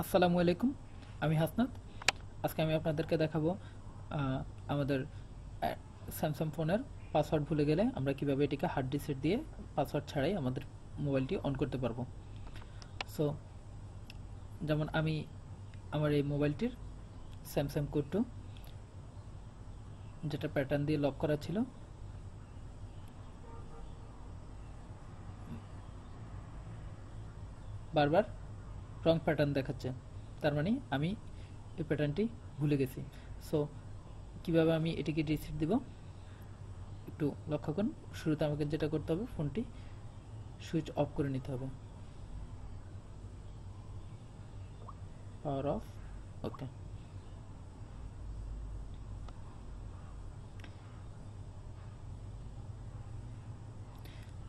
আসসালামু আলাইকুম। আমি হাসনাত। আজকে আমি আপনাদেরকে দেখাবো আমাদের স্যামসাং ফোনের পাসওয়ার্ড ভুলে গেলে আমরা কিভাবে এটিকে হার্ড রিসেট দিয়ে পাসওয়ার্ড ছাড়াই আমাদের মোবাইলটি অন করতে পারবো। সো যেমন আমি আমার এই মোবাইলটির স্যামসাং কোড টু যেটা প্যাটার্ন দিয়ে লক করা ছিল, বারবার রং প্যাটার্ন দেখাচ্ছে, তার মানে আমি এই প্যাটার্নটি ভুলে গেছি। সো কিভাবে আমি এটিকে রিসেট দিব একটু লক্ষ্য করুন। শুরুতে আমাকে যেটা করতে হবে, ফোনটি সুইচ অফ করে নিতে হবে। পাওয়ার অফ, ওকে।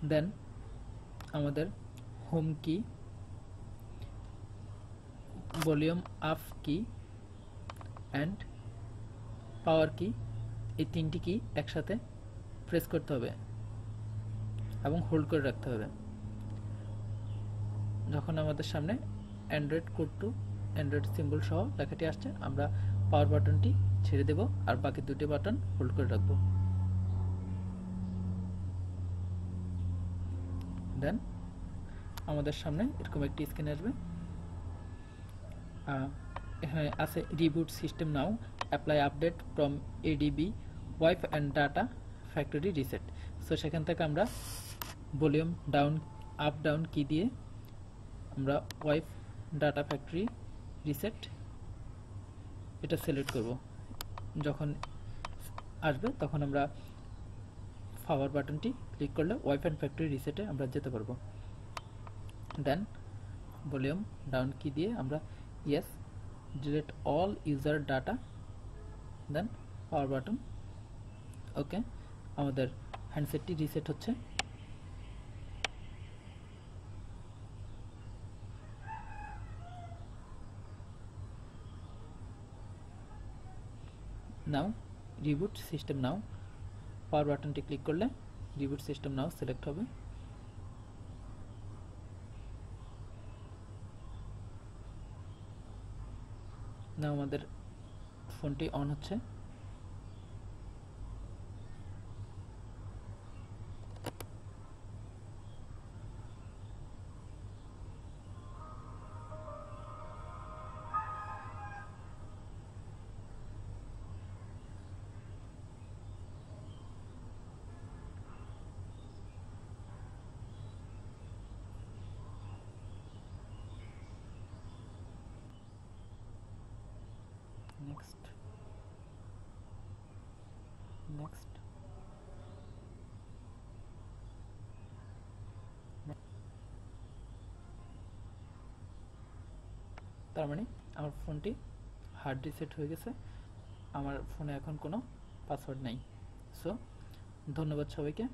দেন আমাদের হোম কি, ভলিউম আপ কি অ্যান্ড পাওয়ার কি, এই তিনটি কি একসাথে প্রেস করতে হবে এবং হোল্ড করে রাখতে হবে। যখন আমাদের সামনে Android code to Android symbol সহ লেখাটি আসছে, আমরা পাওয়ার বাটনটি ছেড়ে দেব আর বাকি দুটি বাটন হোল্ড করে রাখবো। দেন আমাদের সামনে এরকম একটি স্ক্রিন আসবে। এখানে আছে reboot system now, apply update from ADB wife and data factory reset. So সেখান থেকে আমরা ভলিউম ডাউন আপ ডাউন কি দিয়ে আমরা ওয়াইফ ডাটা ফ্যাক্টরি রিসেট এটা সিলেক্ট করব। যখন আসবে তখন আমরা পাওয়ার বাটনটি ক্লিক করলে ওয়াইফ অ্যান্ড ফ্যাক্টরি রিসেটে আমরা যেতে পারবো। দেন ভলিউম ডাউন কি দিয়ে আমরা yes delete all user data, then power button, okay. আমাদের হ্যান্ডসেটটি রিসেট হচ্ছে। নাও রিবুট সিস্টেম নাও, পাওয়ার বাটনটি ক্লিক করলে রিবুট সিস্টেম নাও সিলেক্ট হবে। নাও আমাদের ফোনটি অন হচ্ছে। নেক্সট, নেক্সট, তার মানে আমার ফোনটি হার্ড রিসেট হয়ে গেছে। আমার ফোনে এখন কোনো পাসওয়ার্ড নাই। সো ধন্যবাদ সবাইকে।